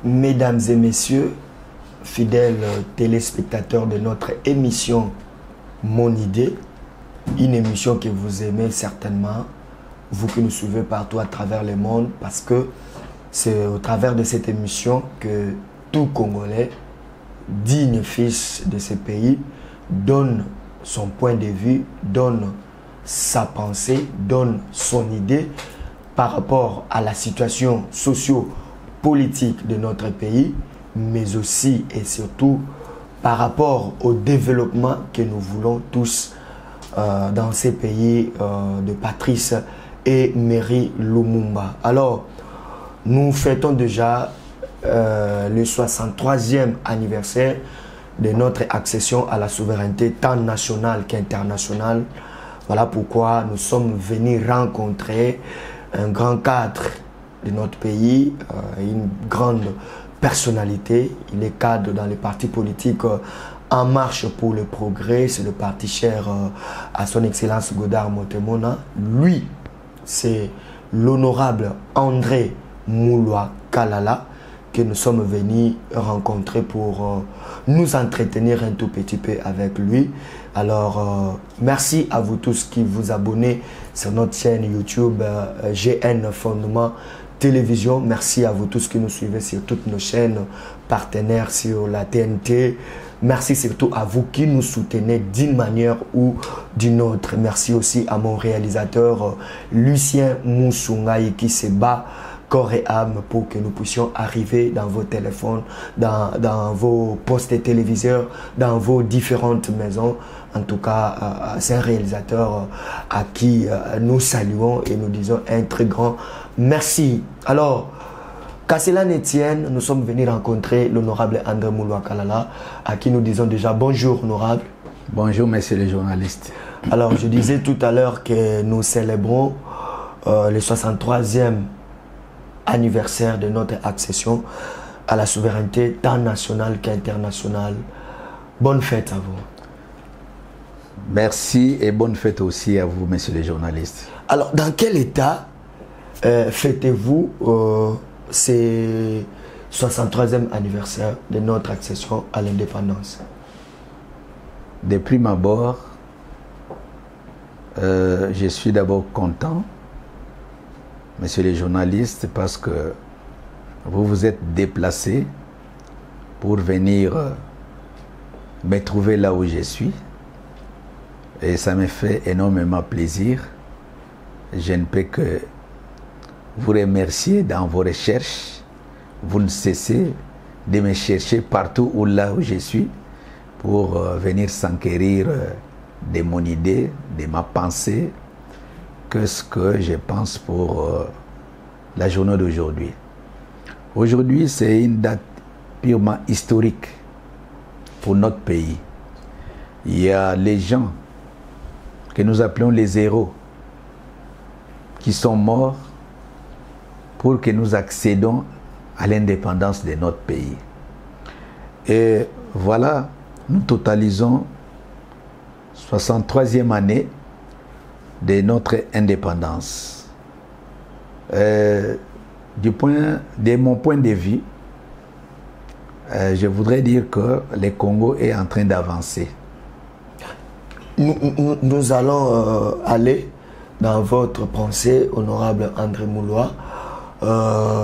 Mesdames et messieurs, fidèles téléspectateurs de notre émission Mon Idée, une émission que vous aimez certainement, vous qui nous suivez partout à travers le monde, parce que c'est au travers de cette émission que tout Congolais, digne fils de ce pays, donne son point de vue, donne sa pensée, donne son idée par rapport à la situation socio-politique de notre pays, mais aussi et surtout par rapport au développement que nous voulons tous dans ces pays de Patrice et Emery Lumumba. Alors, nous fêtons déjà le 63e anniversaire de notre accession à la souveraineté tant nationale qu'internationale. Voilà pourquoi nous sommes venus rencontrer un grand cadre de notre pays, une grande personnalité. Il est cadre dans les partis politiques En Marche pour le Progrès, c'est le parti cher à son excellence Godard Montemona. Lui, c'est l'honorable André Mouloua Kalala que nous sommes venus rencontrer pour nous entretenir un tout petit peu avec lui. Alors, merci à vous tous qui vous abonnez sur notre chaîne YouTube GN Fondement Télévision. Merci à vous tous qui nous suivez sur toutes nos chaînes partenaires sur la TNT. Merci surtout à vous qui nous soutenez d'une manière ou d'une autre. Merci aussi à mon réalisateur Lucien Moussoungaï qui se bat corps et âme pour que nous puissions arriver dans vos téléphones, dans vos postes téléviseurs, dans vos différentes maisons. En tout cas, c'est un réalisateur à qui nous saluons et nous disons un très grand merci. Alors, qu'à cela ne tienne, nous sommes venus rencontrer l'honorable André Mouloua Kalala, à qui nous disons déjà bonjour, honorable. Bonjour, messieurs les journalistes. Alors, je disais tout à l'heure que nous célébrons le 63e anniversaire de notre accession à la souveraineté tant nationale qu'internationale. Bonne fête à vous. Merci et bonne fête aussi à vous, messieurs les journalistes. Alors, dans quel état fêtez-vous ce 63e anniversaire de notre accession à l'indépendance? De prime abord, je suis d'abord content, messieurs les journalistes, parce que vous vous êtes déplacés pour venir me trouver là où je suis. Et ça me fait énormément plaisir. Je ne peux que vous remercier dans vos recherches. Vous ne cessez de me chercher partout où là où je suis pour venir s'enquérir de mon idée, de ma pensée, que ce que je pense pour la journée d'aujourd'hui. Aujourd'hui, c'est une date purement historique pour notre pays. Il y a les gens que nous appelons les héros qui sont morts pour que nous accédions à l'indépendance de notre pays. Et voilà, nous totalisons 63e année de notre indépendance. De mon point de vue, je voudrais dire que le Congo est en train d'avancer. Nous allons aller dans votre pensée, honorable André Mouloua.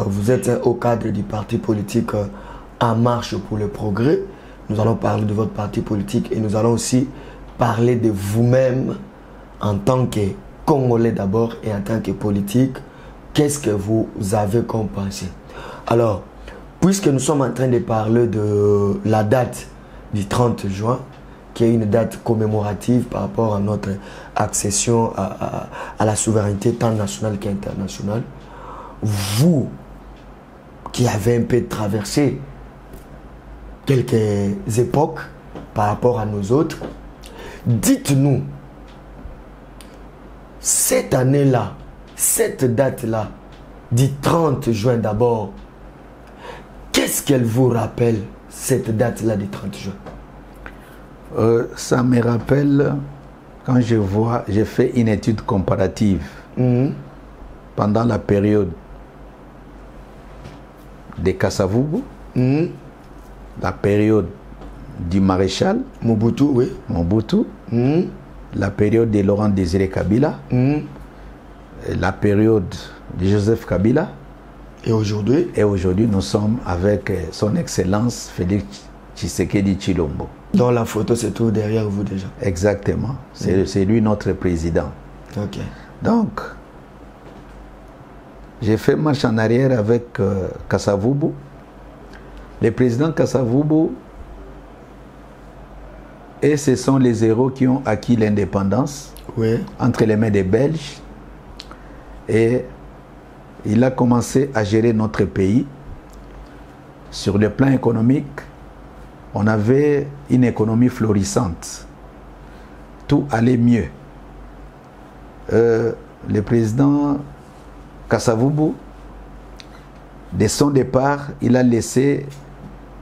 Vous êtes un haut cadre du parti politique En Marche pour le Progrès. Nous allons parler de votre parti politique et nous allons aussi parler de vous-même en tant que Congolais d'abord et en tant que politique. Qu'est-ce que vous avez comme pensée? Alors, puisque nous sommes en train de parler de la date du 30 juin, qui est une date commémorative par rapport à notre accession à la souveraineté tant nationale qu'internationale, vous qui avez un peu traversé quelques époques par rapport à nous autres, dites-nous, cette année-là, cette date-là, du 30 juin d'abord, qu'est-ce qu'elle vous rappelle, cette date-là du 30 juin? Ça me rappelle quand j'ai fait une étude comparative pendant la période de Kasavubu, Mhm. la période du maréchal Mobutu, oui. Mobutu, Mhm. la période de Laurent Désiré Kabila, Mhm. la période de Joseph Kabila. Et aujourd'hui? Et aujourd'hui, nous sommes avec son Excellence Félix Tshisekedi Tshilombo. Dans la photo, c'est tout derrière vous déjà. Exactement. C'est lui notre président. Ok. Donc, j'ai fait marche en arrière avec Kasavubu. Le président Kasavubu, et ce sont les héros qui ont acquis l'indépendance Oui. entre les mains des Belges. Et il a commencé à gérer notre pays. Sur le plan économique, on avait une économie florissante. Tout allait mieux. Le président Kasavubu, de son départ, il a laissé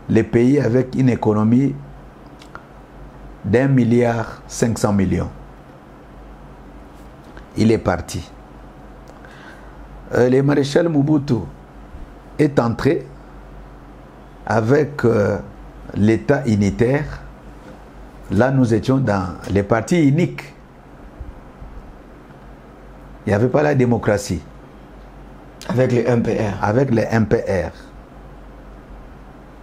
le pays avec une économie d'1,5 milliard. Il est parti. Le maréchal Mobutu est entré avec l'État unitaire. Là, nous étions dans les partis uniques. Il n'y avait pas la démocratie. Avec les MPR. Avec les MPR.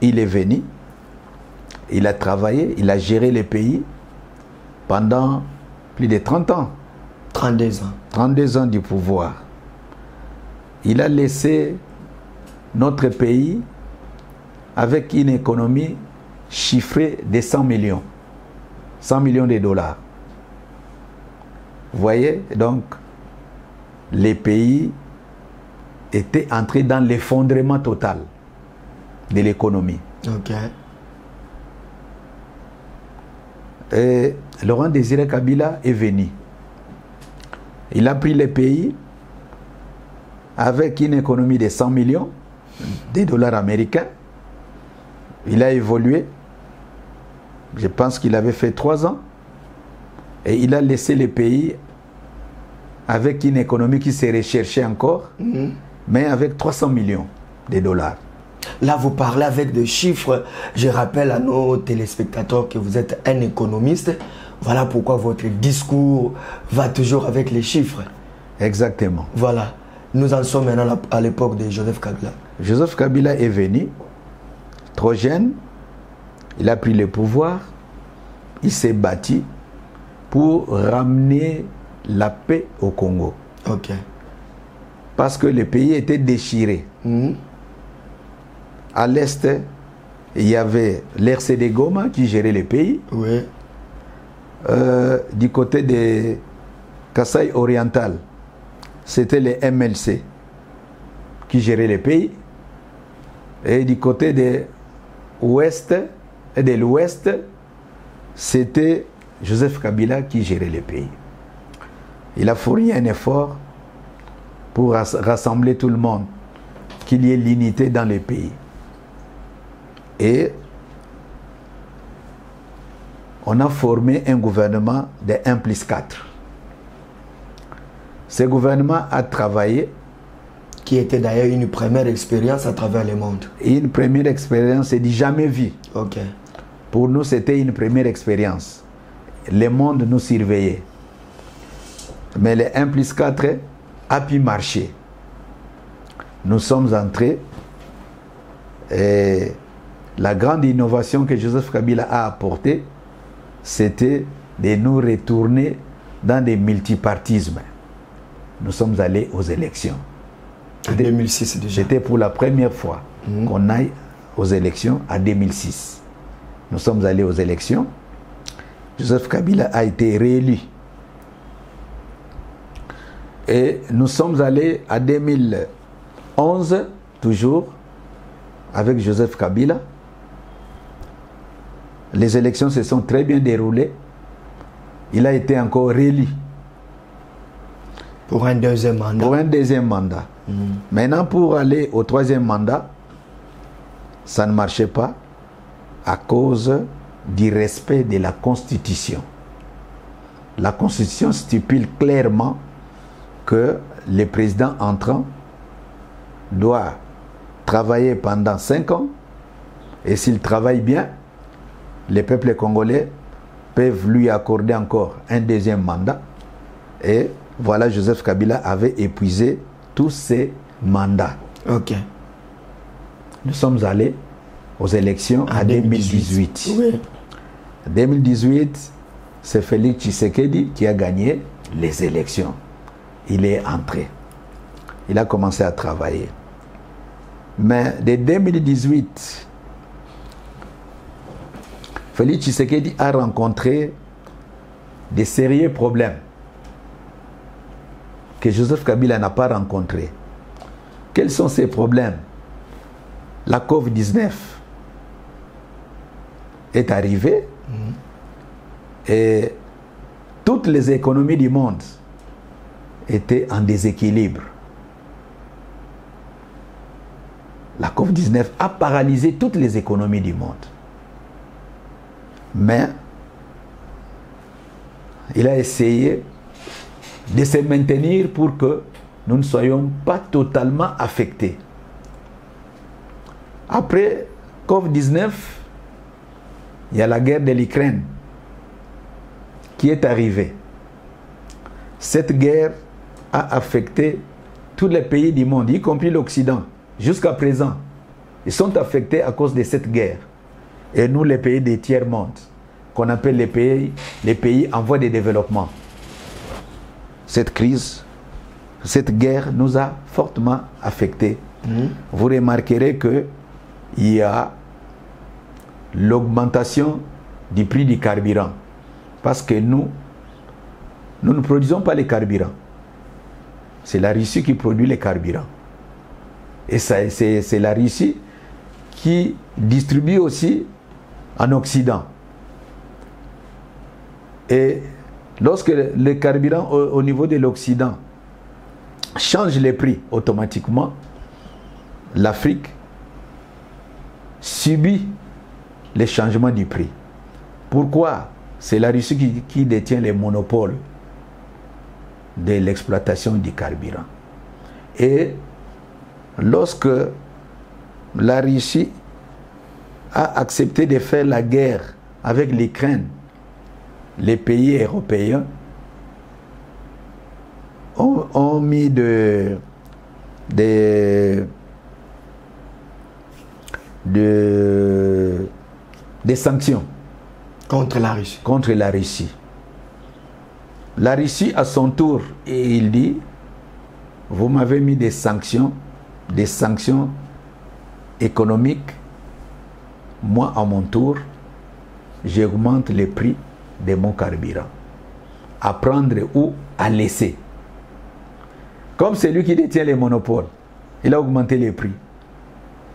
Il est venu, il a travaillé, il a géré le pays pendant plus de 30 ans. 32 ans. 32 ans du pouvoir. Il a laissé notre pays avec une économie chiffrée de 100 millions. 100 millions de dollars. Vous voyez, donc, les pays étaient entrés dans l'effondrement total de l'économie. Ok. Et Laurent Désiré Kabila est venu. Il a pris le pays avec une économie de 100 millions de dollars américains. Il a évolué. Je pense qu'il avait fait 3 ans. Et il a laissé le pays avec une économie qui s'est recherchée encore, mais avec 300 millions de dollars. Là, vous parlez avec des chiffres. Je rappelle à nos téléspectateurs que vous êtes un économiste. Voilà pourquoi votre discours va toujours avec les chiffres. Exactement. Voilà. Nous en sommes maintenant à l'époque de Joseph Kabila. Joseph Kabila est venu, trop jeune. Il a pris le pouvoir. Il s'est battu pour ramener la paix au Congo. Ok. Parce que le pays était déchiré. À l'est, il y avait l'RCD Goma qui gérait le pays. Oui. Du côté de Kasaï oriental, c'était les MLC qui géraient le pays. Et du côté de l'ouest et de l'ouest, c'était Joseph Kabila qui gérait le pays. Il a fourni un effort pour rassembler tout le monde, qu'il y ait l'unité dans le pays. Et on a formé un gouvernement de 1+4. Ce gouvernement a travaillé. Qui était d'ailleurs une première expérience à travers le monde. Et une première expérience, c'est du jamais vu. Ok. Pour nous, c'était une première expérience. Le monde nous surveillait. Mais le 1+4 a pu marcher. Nous sommes entrés. Et la grande innovation que Joseph Kabila a apportée, c'était de nous retourner dans des multipartismes. Nous sommes allés aux élections. En 2006 déjà. C'était pour la première fois qu'on aille aux élections en 2006. Nous sommes allés aux élections. Joseph Kabila a été réélu. Et nous sommes allés à 2011, toujours, avec Joseph Kabila. Les élections se sont très bien déroulées. Il a été encore réélu. Pour un deuxième mandat. Pour un deuxième mandat. Maintenant, pour aller au troisième mandat, ça ne marchait pas à cause du respect de la Constitution. La Constitution stipule clairement que le président entrant doit travailler pendant 5 ans. Et s'il travaille bien, les peuples congolais peuvent lui accorder encore un deuxième mandat. Et voilà, Joseph Kabila avait épuisé tous ses mandats. Ok. Nous sommes allés aux élections en 2018. Oui. 2018, c'est Félix Tshisekedi qui a gagné les élections. Il est entré. Il a commencé à travailler. Mais dès 2018, Félix Tshisekedi a rencontré des sérieux problèmes que Joseph Kabila n'a pas rencontrés. Quels sont ces problèmes? La COVID-19 est arrivée et toutes les économies du monde étaient en déséquilibre. La COVID-19 a paralysé toutes les économies du monde. Mais il a essayé de se maintenir pour que nous ne soyons pas totalement affectés. Après COVID-19, il y a la guerre de l'Ukraine qui est arrivée. Cette guerre a affecté tous les pays du monde, y compris l'Occident. Jusqu'à présent, ils sont affectés à cause de cette guerre. Et nous, les pays des tiers-monde, qu'on appelle les pays en voie de développement. Cette crise, cette guerre nous a fortement affectés. Vous remarquerez qu'il y a l'augmentation du prix du carburant. Parce que nous ne produisons pas les carburants. C'est la Russie qui produit les carburants. Et c'est la Russie qui distribue aussi en Occident. Et lorsque le carburant au niveau de l'Occident change les prix automatiquement, l'Afrique subit les changements du prix. Pourquoi? C'est la Russie qui détient les monopoles de l'exploitation du carburant. Et lorsque la Russie a accepté de faire la guerre avec l'Ukraine, les pays européens ont mis des sanctions contre la Russie. Contre la Russie. La Russie, à son tour, et il dit, vous m'avez mis des sanctions économiques. Moi, à mon tour, j'augmente les prix de mon carburant. À prendre ou à laisser. Comme c'est lui qui détient les monopoles, il a augmenté les prix.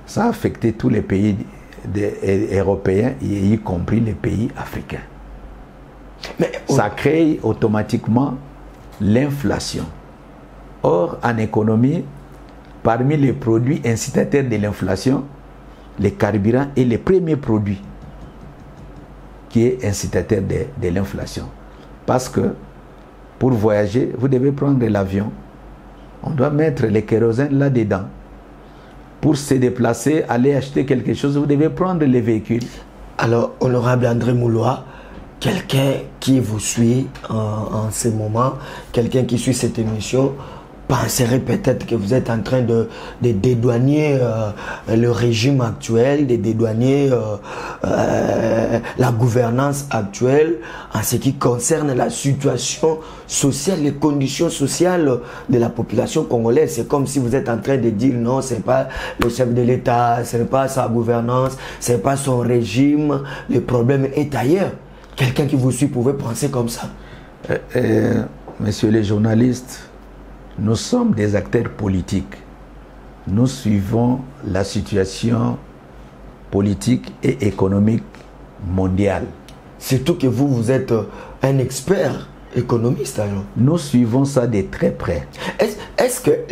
Ça a affecté tous les pays européens, y compris les pays africains. Mais ça crée automatiquement l'inflation. Or, en économie, parmi les produits incitateurs de l'inflation, les carburants est le premier produit qui est incitateur de l'inflation. Parce que pour voyager, vous devez prendre l'avion. On doit mettre le kérosène là-dedans. Pour se déplacer, aller acheter quelque chose, vous devez prendre les véhicules. Alors, honorable André Mouloua, quelqu'un qui vous suit en ce moment, quelqu'un qui suit cette émission, penserait peut-être que vous êtes en train de dédouaner le régime actuel, de dédouaner la gouvernance actuelle en ce qui concerne la situation sociale, les conditions sociales de la population congolaise. C'est comme si vous êtes en train de dire non, ce n'est pas le chef de l'État, ce n'est pas sa gouvernance, ce n'est pas son régime, le problème est ailleurs. Quelqu'un qui vous suit pouvait penser comme ça. Messieurs les journalistes, nous sommes des acteurs politiques. Nous suivons la situation politique et économique mondiale. Surtout que vous êtes un expert économiste. Alors. Nous suivons ça de très près. Est-ce que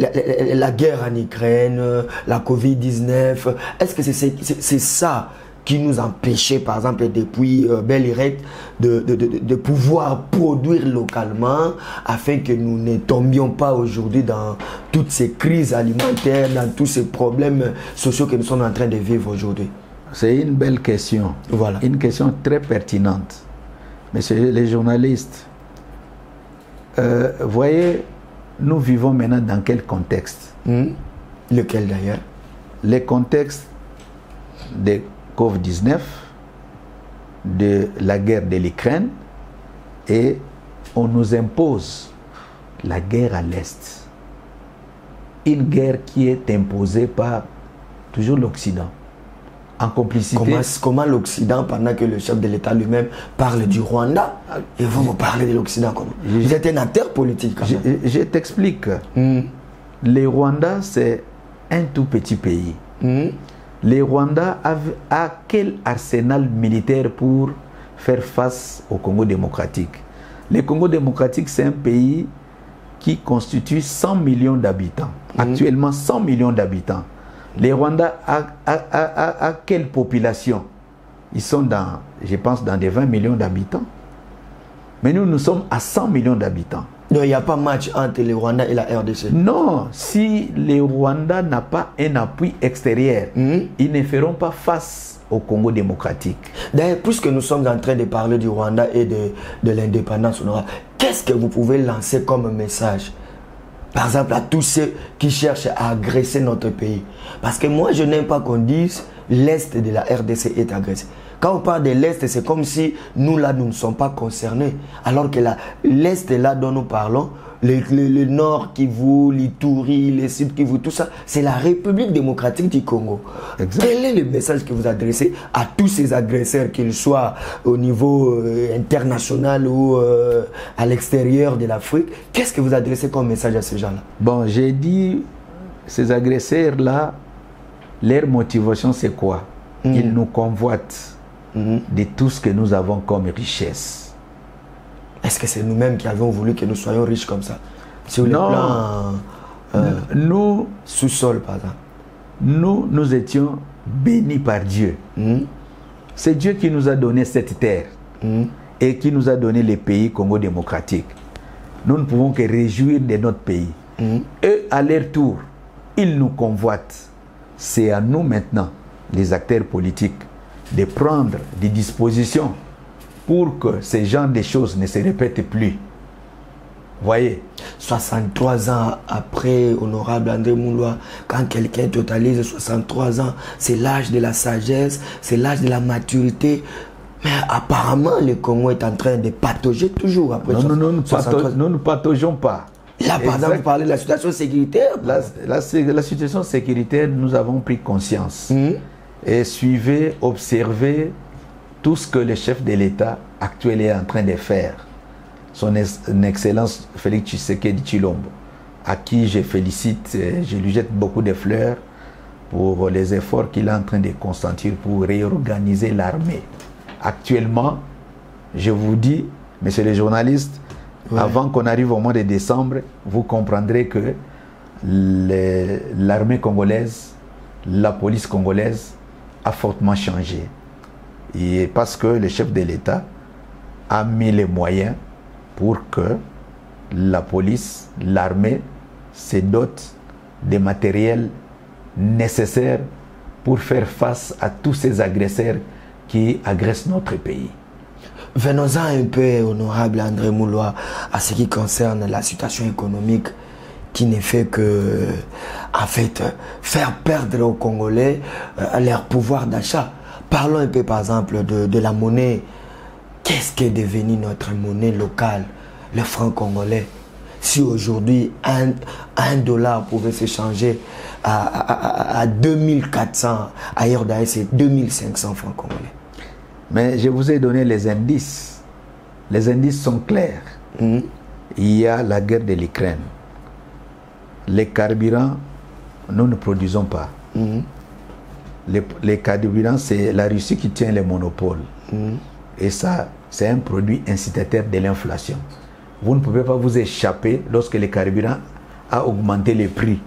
la guerre en Ukraine, la COVID-19, est-ce que c'est ça qui nous empêchait, par exemple, depuis Bel-Irette, de pouvoir produire localement afin que nous ne tombions pas aujourd'hui dans toutes ces crises alimentaires, dans tous ces problèmes sociaux que nous sommes en train de vivre aujourd'hui? C'est une belle question. Voilà. Une question très pertinente. Messieurs les journalistes, voyez, nous vivons maintenant dans quel contexte? Lequel d'ailleurs? Le contexte de Covid-19, de la guerre de l'Ukraine, et on nous impose la guerre à l'Est. Une guerre qui est imposée par toujours l'Occident, en complicité. Comment l'Occident, pendant que le chef de l'État lui-même parle du Rwanda, et vous me parlez de l'Occident comment? Vous êtes un acteur politique quand même. Je t'explique. Le Rwanda, c'est un tout petit pays. Le Rwanda a quel arsenal militaire pour faire face au Congo démocratique? Le Congo démocratique, c'est un pays qui constitue 100 millions d'habitants. Actuellement, 100 millions d'habitants. Le Rwanda a quelle population? Ils sont dans, je pense, dans des 20 millions d'habitants. Mais nous sommes à 100 millions d'habitants. Donc il n'y a pas match entre le Rwanda et la RDC. Non, si le Rwanda n'a pas un appui extérieur, ils ne feront pas face au Congo démocratique. D'ailleurs, puisque nous sommes en train de parler du Rwanda et de l'indépendance honorable, qu'est-ce que vous pouvez lancer comme message, par exemple, à tous ceux qui cherchent à agresser notre pays? Parce que moi, je n'aime pas qu'on dise l'Est de la RDC est agressé. Quand on parle de l'Est, c'est comme si nous, là, nous ne sommes pas concernés. Alors que l'Est, là, dont nous parlons, le Nord Kivu, l'Ituri, le Sud Kivu, tout ça, c'est la République démocratique du Congo. Exact. Quel est le message que vous adressez à tous ces agresseurs, qu'ils soient au niveau international ou à l'extérieur de l'Afrique? Qu'est-ce que vous adressez comme message à ces gens-là? Bon, j'ai dit, ces agresseurs-là, leur motivation, c'est quoi? Ils nous convoitent de tout ce que nous avons comme richesse. Est-ce que c'est nous-mêmes qui avons voulu que nous soyons riches comme ça? Sur le plan nous, sous-sol, par exemple. Nous étions bénis par Dieu. C'est Dieu qui nous a donné cette terre et qui nous a donné les pays Congo démocratique. Nous ne pouvons que réjouir de notre pays. Eux, à leur tour, ils nous convoitent. C'est à nous maintenant, les acteurs politiques, de prendre des dispositions pour que ce genre de choses ne se répètent plus. Voyez. 63 ans après, honorable André Mouloua, quand quelqu'un totalise 63 ans, c'est l'âge de la sagesse, c'est l'âge de la maturité. Mais apparemment, le Congo est en train de patauger toujours après. Non, nous ne pataugeons pas. Là, par exemple, vous parlez de la situation sécuritaire. La situation sécuritaire, nous avons pris conscience. Et suivez, observez tout ce que le chef de l'État actuel est en train de faire. Son Excellence Félix Tshisekedi Tshilombo, à qui je félicite, je lui jette beaucoup de fleurs pour les efforts qu'il est en train de consentir pour réorganiser l'armée. Actuellement, je vous dis, messieurs les journalistes, avant qu'on arrive au mois de décembre, vous comprendrez que l'armée congolaise, la police congolaise a fortement changé. Et parce que le chef de l'État a mis les moyens pour que la police, l'armée se dote des matériels nécessaires pour faire face à tous ces agresseurs qui agressent notre pays. Venons-en un peu, honorable André Mouloua, à ce qui concerne la situation économique qui ne fait que, en fait, faire perdre aux Congolais leur pouvoir d'achat. Parlons un peu, par exemple, de la monnaie. Qu'est-ce qu'est devenu notre monnaie locale, le franc congolais? Si aujourd'hui, un dollar pouvait s'échanger à 2400, ailleurs d'ailleurs, c'est 2500 francs congolais. Mais je vous ai donné les indices. Les indices sont clairs. Il y a la guerre de l'Ukraine. Les carburants, nous ne produisons pas. Les carburants, c'est la Russie qui tient les monopoles. Et ça, c'est un produit incitateur de l'inflation. Vous ne pouvez pas vous échapper lorsque le carburant a augmenté les prix.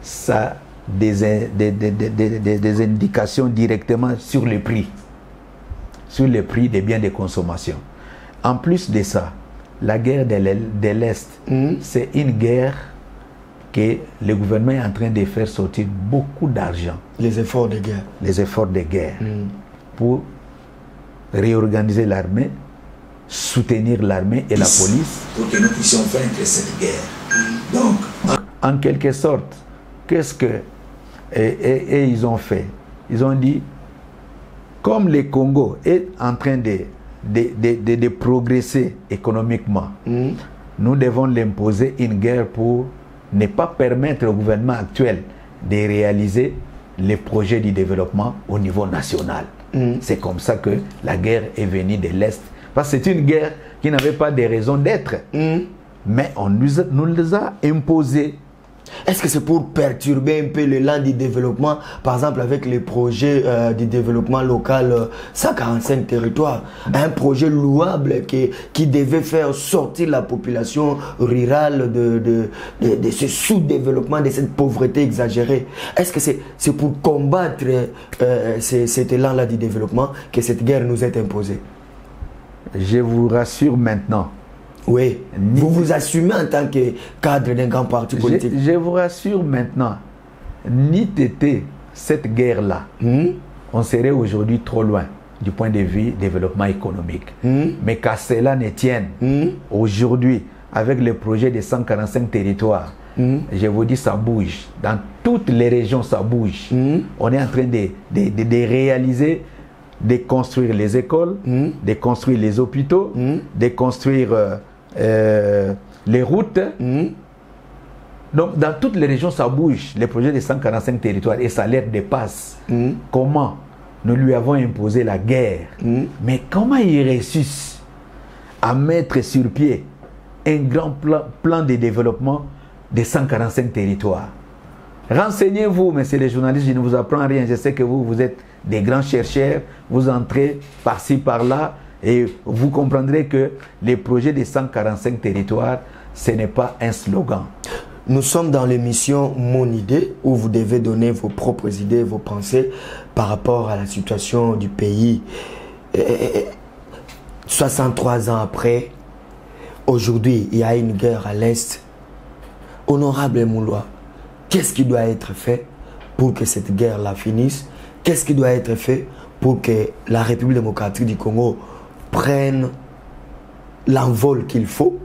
Ça des indications directement sur les prix des biens de consommation. En plus de ça, la guerre de l'Est, c'est une guerre que le gouvernement est en train de faire sortir beaucoup d'argent. Les efforts de guerre. Les efforts de guerre. Pour réorganiser l'armée, soutenir l'armée et la police. Pour que nous puissions vaincre cette guerre. Donc, en quelque sorte, qu'est-ce que... Et ils ont fait? Ils ont dit, comme le Congo est en train de progresser économiquement, nous devons l'imposer une guerre pour ne pas permettre au gouvernement actuel de réaliser les projets du développement au niveau national. C'est comme ça que la guerre est venue de l'Est. Parce que c'est une guerre qui n'avait pas de raison d'être. Mais on nous les a imposées. Est-ce que c'est pour perturber un peu l'élan du développement, par exemple avec les projets du développement local 145 territoires, un projet louable qui devait faire sortir la population rurale de ce sous-développement, de cette pauvreté exagérée? Est-ce que c'est pour combattre cet élan-là du développement que cette guerre nous est imposée? Je vous rassure maintenant. Oui, vous vous assumez en tant que cadre d'un grand parti politique. Je vous rassure maintenant, ni t'était cette guerre-là, on serait aujourd'hui trop loin du point de vue développement économique. Mais qu'à cela ne tienne, aujourd'hui, avec le projet de 145 territoires, je vous dis, ça bouge. Dans toutes les régions, ça bouge. On est en train de réaliser, de construire les écoles, de construire les hôpitaux, de construire les routes. Donc, dans toutes les régions, ça bouge. Les projets de 145 territoires et ça leur dépasse. Comment nous lui avons imposé la guerre? Mais comment il réussit à mettre sur pied un grand plan de développement de 145 territoires? Renseignez-vous, messieurs les journalistes, je ne vous apprends rien. Je sais que vous êtes des grands chercheurs, vous entrez par-ci, par-là, et vous comprendrez que les projets de 145 territoires, ce n'est pas un slogan. Nous sommes dans l'émission Mon idée, où vous devez donner vos propres idées, vos pensées par rapport à la situation du pays. 63 ans après, aujourd'hui, il y a une guerre à l'Est. Honorable Mouloua, qu'est-ce qui doit être fait pour que cette guerre-là finisse? Qu'est-ce qui doit être fait pour que la République démocratique du Congo prenne l'envol qu'il faut?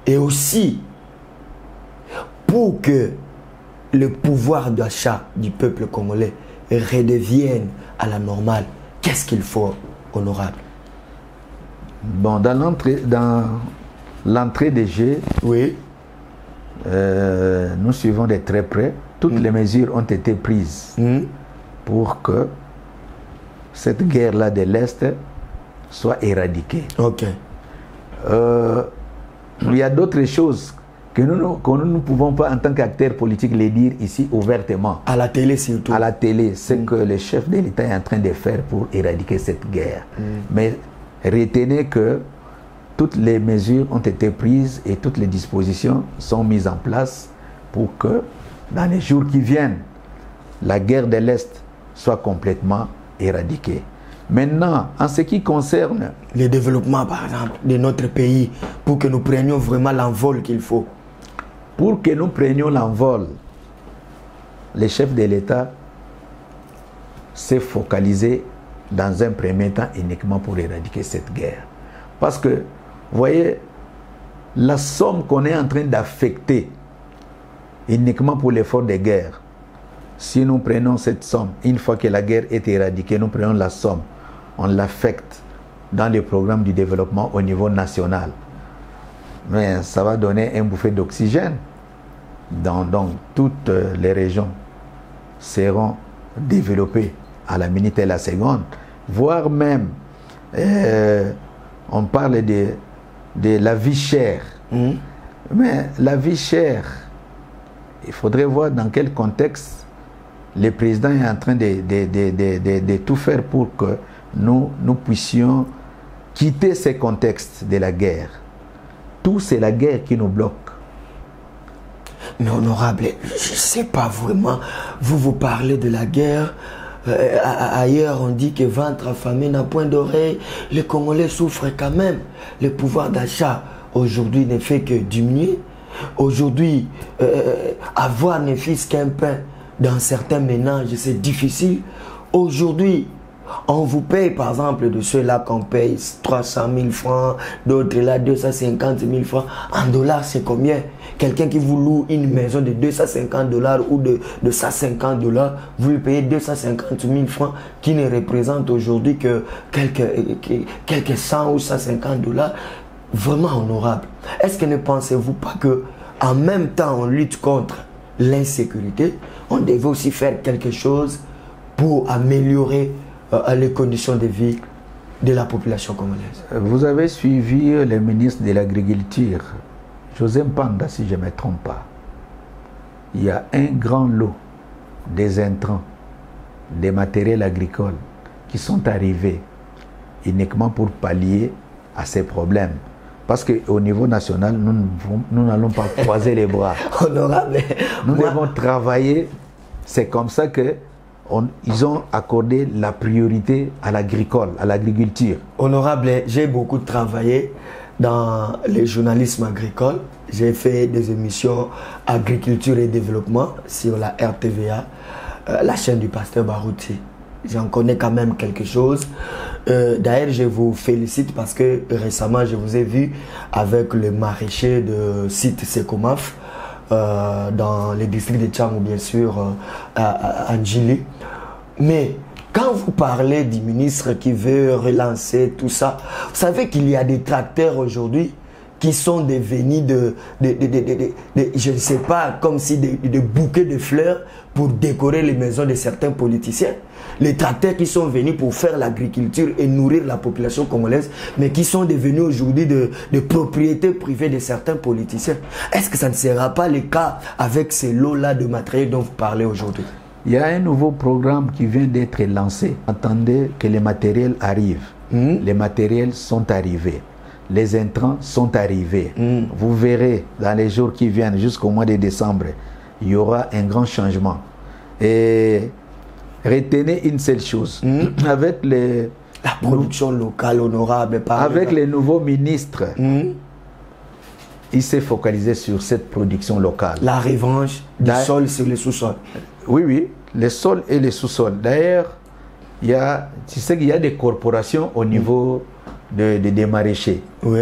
Et aussi, pour que le pouvoir d'achat du peuple congolais redevienne à la normale, qu'est-ce qu'il faut, honorable? Bon, dans l'entrée des jeux, oui. Nous suivons de très près. Toutes les mesures ont été prises pour que cette guerre-là de l'Est soit éradiquée. Ok. Il y a d'autres choses que nous ne pouvons pas, en tant qu'acteurs politiques, les dire ici ouvertement. À la télé surtout. À la télé, c'est que le chef de l'État est en train de faire pour éradiquer cette guerre. Mais retenez que toutes les mesures ont été prises et toutes les dispositions sont mises en place pour que, dans les jours qui viennent, la guerre de l'Est soit complètement éradiquée. Maintenant, en ce qui concerne le développement, par exemple, de notre pays, pour que nous prenions vraiment l'envol qu'il faut. Pour que nous prenions l'envol, le chef de l'État s'est focalisé dans un premier temps uniquement pour éradiquer cette guerre. Parce que, vous voyez, la somme qu'on est en train d'affecter uniquement pour l'effort de guerre, si nous prenons cette somme, une fois que la guerre est éradiquée, nous prenons la somme, on l'affecte dans les programmes du développement au niveau national. Mais ça va donner un bouffée d'oxygène. Donc, toutes les régions seront développées à la minute et la seconde, voire même, on parle de la vie chère. Mais la vie chère, il faudrait voir dans quel contexte le président est en train de tout faire pour que nous puissions quitter ces contextes de la guerre. Tout, c'est la guerre qui nous bloque. Mais honorable, je ne sais pas vraiment, vous parlez de la guerre. Ailleurs, on dit que ventre affamé n'a point d'oreille. Les Congolais souffrent quand même. Le pouvoir d'achat, aujourd'hui, ne fait que diminuer. Aujourd'hui, avoir ne fût qu'un pain dans certains ménages, c'est difficile. Aujourd'hui, on vous paye, par exemple, de ceux-là qu'on paye 300 000 francs, d'autres là 250 000 francs. En dollars, c'est combien? Quelqu'un qui vous loue une maison de 250 $ ou de 150 $, vous lui payez 250 000 francs qui ne représentent aujourd'hui que quelques 100 ou 150 $. Vraiment honorable. Est-ce que ne pensez-vous pas que en même temps on lutte contre l'insécurité, on devait aussi faire quelque chose pour améliorer les conditions de vie de la population congolaise? Vous avez suivi le ministre de l'Agriculture, José Mpanda, si je ne me trompe pas. Il y a un grand lot des intrants, des matériels agricoles qui sont arrivés uniquement pour pallier à ces problèmes. Parce qu'au niveau national, nous n'allons pas croiser les bras. Honorable. Nous devons travailler. C'est comme ça que ils ont accordé la priorité à l'agricole, à l'agriculture. Honorable, j'ai beaucoup travaillé dans le journalisme agricole. J'ai fait des émissions agriculture et développement sur la RTVA, la chaîne du pasteur Barouti. J'en connais quand même quelque chose. D'ailleurs, je vous félicite parce que récemment, je vous ai vu avec le maraîcher de site Sekomaf dans le district de Tchangou, bien sûr, à Ndjili. Mais quand vous parlez du ministre qui veut relancer tout ça, vous savez qu'il y a des tracteurs aujourd'hui qui sont devenus je ne sais pas, comme si des bouquets de fleurs pour décorer les maisons de certains politiciens. Les tracteurs qui sont venus pour faire l'agriculture et nourrir la population congolaise, mais qui sont devenus aujourd'hui de propriété privée de certains politiciens. Est-ce que ça ne sera pas le cas avec ces lots-là de matériel dont vous parlez aujourd'hui? Il y a un nouveau programme qui vient d'être lancé. Attendez que les matériels arrivent. Les matériels sont arrivés. Les intrants sont arrivés. Vous verrez dans les jours qui viennent jusqu'au mois de décembre, il y aura un grand changement. Et retenez une seule chose. Avec la production locale honorable. Avec les nouveaux ministres, il s'est focalisé sur cette production locale. La revanche du sol sur les sous-sols. Oui, oui, les sols et les sous-sols. D'ailleurs, tu sais qu'il y a des corporations au niveau des maraîchers. Oui.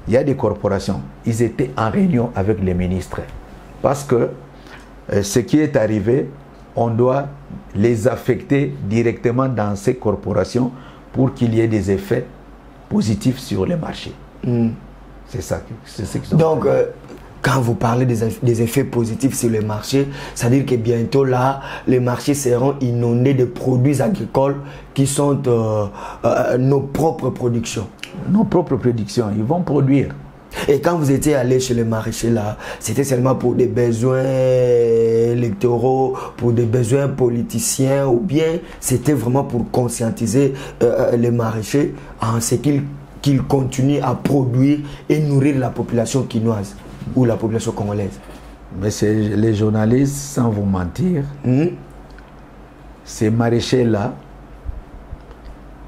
Il y a des corporations. Ils étaient en réunion avec les ministres. Parce que ce qui est arrivé, on doit les affecter directement dans ces corporations pour qu'il y ait des effets positifs sur les marchés. C'est ça. C'est ce qu'ils ont. Donc, quand vous parlez des effets positifs sur les marchés, ça veut dire que bientôt là, les marchés seront inondés de produits agricoles qui sont nos propres productions. Nos propres productions, ils vont produire. Et quand vous étiez allé chez les maraîchers là, c'était seulement pour des besoins électoraux, pour des besoins politiciens, ou bien c'était vraiment pour conscientiser les maraîchers en ce qu'ils continuent à produire et nourrir la population quinoise ou la population congolaise? Mais c'est les journalistes, sans vous mentir, ces maraîchers-là,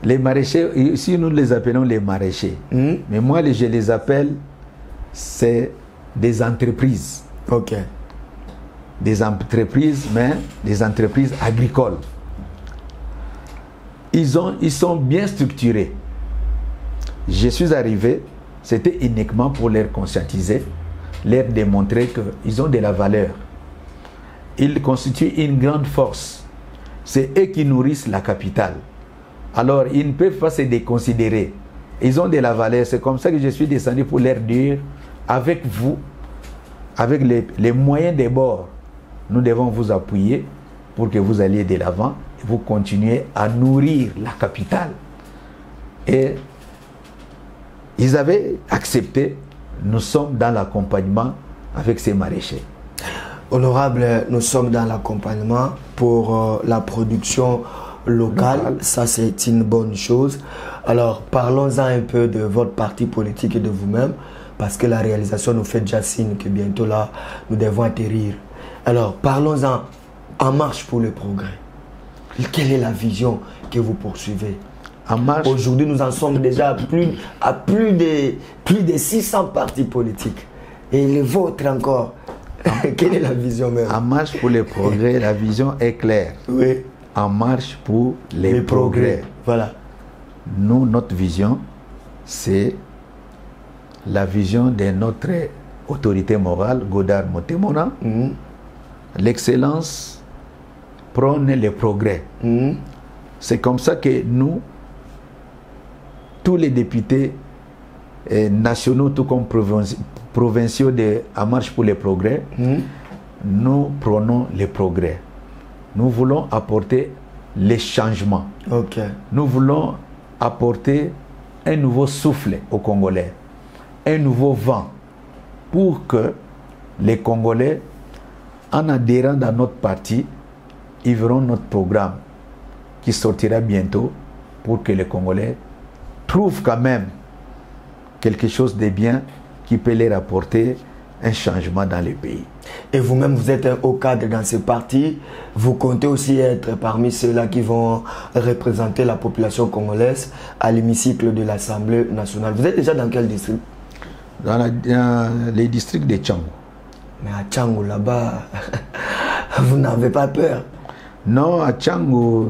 les maraîchers, ici nous les appelons les maraîchers, mais moi je les appelle, c'est des entreprises. Ok. Des entreprises, mais des entreprises agricoles. Ils sont bien structurés. Je suis arrivé, c'était uniquement pour les conscientiser, leur démontrer qu'ils ont de la valeur. Ils constituent une grande force. C'est eux qui nourrissent la capitale. Alors, ils ne peuvent pas se déconsidérer. Ils ont de la valeur. C'est comme ça que je suis descendu pour leur dire, avec vous, avec les moyens des bords, nous devons vous appuyer pour que vous alliez de l'avant et vous continuez à nourrir la capitale. Et ils avaient accepté. Nous sommes dans l'accompagnement avec ces maraîchers. Honorable, nous sommes dans l'accompagnement pour la production locale. Ça, c'est une bonne chose. Alors, parlons-en un peu de votre parti politique et de vous-même. parce que la réalisation nous fait déjà signe que bientôt là, nous devons atterrir. Alors, parlons-en, En marche pour le progrès. Quelle est la vision que vous poursuivez? En marche. Aujourd'hui, nous en sommes déjà à plus de 600 partis politiques. Et les vôtres encore. Quelle est la vision même? En marche pour le progrès, la vision est claire. Oui. En marche pour les progrès. Voilà. Nous, notre vision, c'est la vision de notre autorité morale, Godard Motemona. L'excellence prône le progrès. C'est comme ça que nous, tous les députés nationaux, tout comme provinciaux de En marche pour le progrès, nous prônons le progrès. Nous voulons apporter les changements. Nous voulons apporter un nouveau souffle aux Congolais, un nouveau vent, pour que les Congolais, en adhérant dans notre parti, ils verront notre programme qui sortira bientôt, pour que les Congolais trouvent quand même quelque chose de bien qui peut leur apporter un changement dans le pays. Et vous-même, vous êtes un haut cadre dans ce parti. Vous comptez aussi être parmi ceux-là qui vont représenter la population congolaise à l'hémicycle de l'Assemblée nationale. Vous êtes déjà dans quel district? Dans les districts de Tchangou. Mais à Tchangou, là-bas, vous n'avez pas peur? Non, à Tchangou,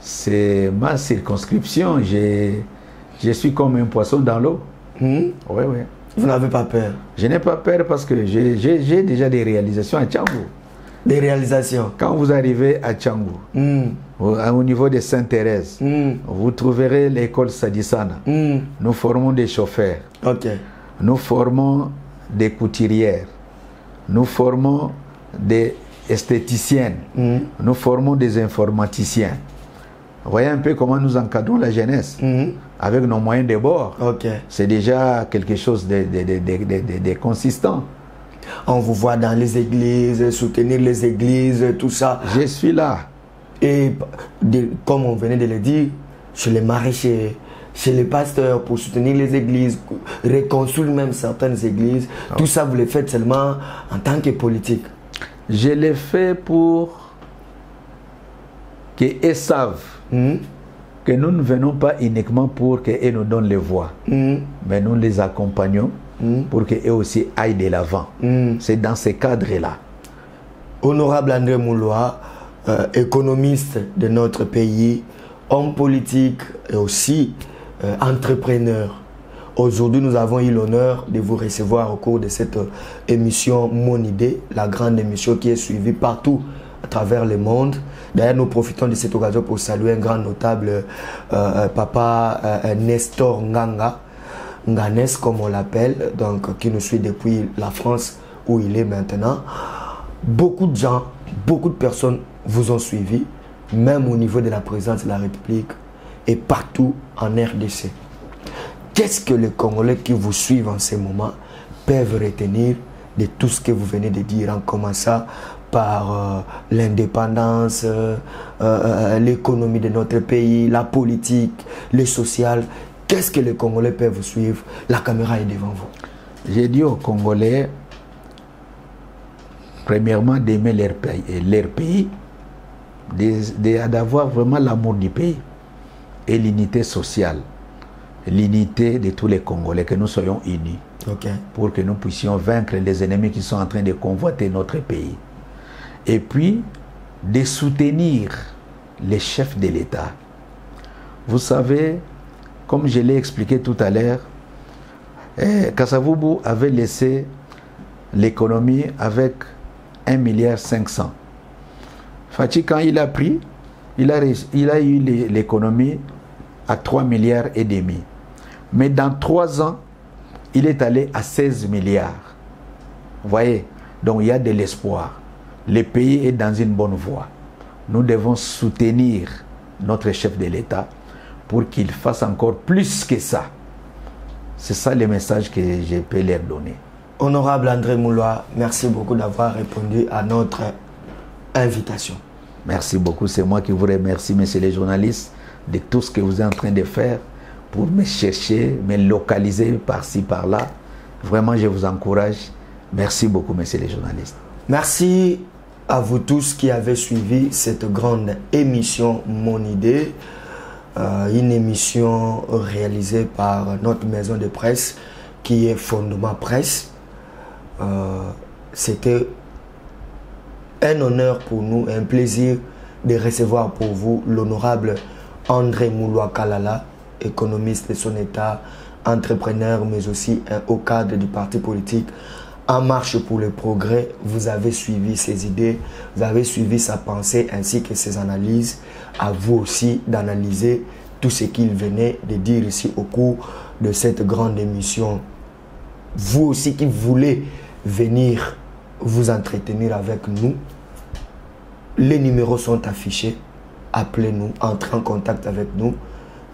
c'est ma circonscription. Je suis comme un poisson dans l'eau. Oui, oui. Vous n'avez pas peur? Je n'ai pas peur parce que j'ai déjà des réalisations à Tchangou. Des réalisations? Quand vous arrivez à Tchangou, au niveau de Sainte-Thérèse, vous trouverez l'école Sadisana. Nous formons des chauffeurs. Nous formons des couturières. Nous formons des esthéticiennes. Nous formons des informaticiens. Vous voyez un peu comment nous encadrons la jeunesse avec nos moyens de bord. C'est déjà quelque chose de consistant. On vous voit dans les églises, soutenir les églises, tout ça. Je suis là. Et comme on venait de le dire, chez les maraîchers, chez les pasteurs, pour soutenir les églises, reconstruire même certaines églises. Tout ça, vous le faites seulement en tant que politique. Je l'ai fait pour qu'ils savent que nous ne venons pas uniquement pour qu'ils nous donnent les voix, mais nous les accompagnons pour qu'eux aussi aillent de l'avant. C'est dans ce cadre-là. Honorable André Mouloua, économiste de notre pays, homme politique et aussi entrepreneur. Aujourd'hui, nous avons eu l'honneur de vous recevoir au cours de cette émission Mon Idée, la grande émission qui est suivie partout à travers le monde. D'ailleurs, nous profitons de cette occasion pour saluer un grand notable, papa Nestor Nganga, Nganes comme on l'appelle, donc qui nous suit depuis la France où il est maintenant. Beaucoup de gens, beaucoup de personnes vous ont suivi, même au niveau de la présidence de la République et partout en RDC. Qu'est-ce que les Congolais qui vous suivent en ce moment peuvent retenir de tout ce que vous venez de dire, en commençant par l'indépendance, l'économie de notre pays, la politique, le social? Qu'est-ce que les Congolais peuvent vous suivre? La caméra est devant vous. J'ai dit aux Congolais, premièrement, d'aimer leur pays, d'avoir vraiment l'amour du pays et l'unité sociale. L'unité de tous les Congolais, que nous soyons unis pour que nous puissions vaincre les ennemis qui sont en train de convoiter notre pays. Et puis, de soutenir les chefs de l'État. Vous savez, comme je l'ai expliqué tout à l'heure, Kasavubu avait laissé l'économie avec 1,5 milliard. Fachi, quand il a pris, il a eu l'économie à 3,5 milliards. Mais dans 3 ans, il est allé à 16 milliards. Vous voyez? Donc il y a de l'espoir. Le pays est dans une bonne voie. Nous devons soutenir notre chef de l'État pour qu'il fasse encore plus que ça. C'est ça le message que je peux leur donner. Honorable André Mouloua, merci beaucoup d'avoir répondu à notre invitation. Merci beaucoup. C'est moi qui vous remercie, messieurs les journalistes, de tout ce que vous êtes en train de faire pour me chercher, me localiser par-ci, par-là. Vraiment, je vous encourage. Merci beaucoup, messieurs les journalistes. Merci à vous tous qui avez suivi cette grande émission Mon Idée. Une émission réalisée par notre maison de presse qui est Fondement Presse. C'était un honneur pour nous, un plaisir de recevoir pour vous l'honorable André Mouloua Kalala, économiste de son état, entrepreneur, mais aussi un haut cadre du parti politique En Marche pour le Progrès. Vous avez suivi ses idées, vous avez suivi sa pensée ainsi que ses analyses. À vous aussi d'analyser tout ce qu'il venait de dire ici au cours de cette grande émission. Vous aussi qui voulez venir vous entretenir avec nous, les numéros sont affichés. Appelez-nous, entrez en contact avec nous.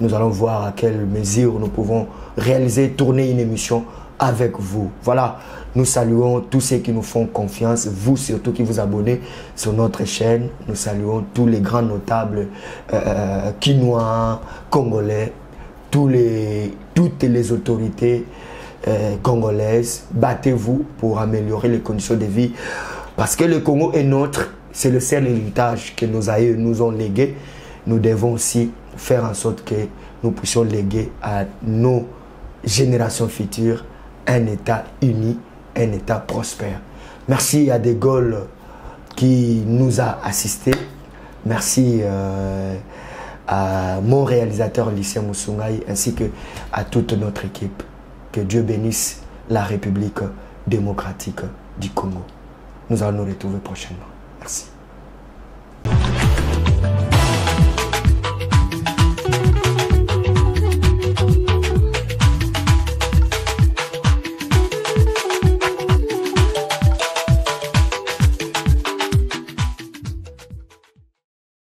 Nous allons voir à quelle mesure nous pouvons réaliser, tourner une émission avec vous. Voilà, nous saluons tous ceux qui nous font confiance, vous surtout qui vous abonnez sur notre chaîne. Nous saluons tous les grands notables quinois, congolais, toutes les autorités congolaises. Battez-vous pour améliorer les conditions de vie parce que le Congo est nôtre. C'est le seul héritage que nos aïeux nous ont légué. Nous devons aussi faire en sorte que nous puissions léguer à nos générations futures un État uni, un État prospère. Merci à De Gaulle qui nous a assistés. Merci à mon réalisateur Lucien Moussoungaï ainsi que à toute notre équipe. Que Dieu bénisse la République démocratique du Congo. Nous allons nous retrouver prochainement. Merci.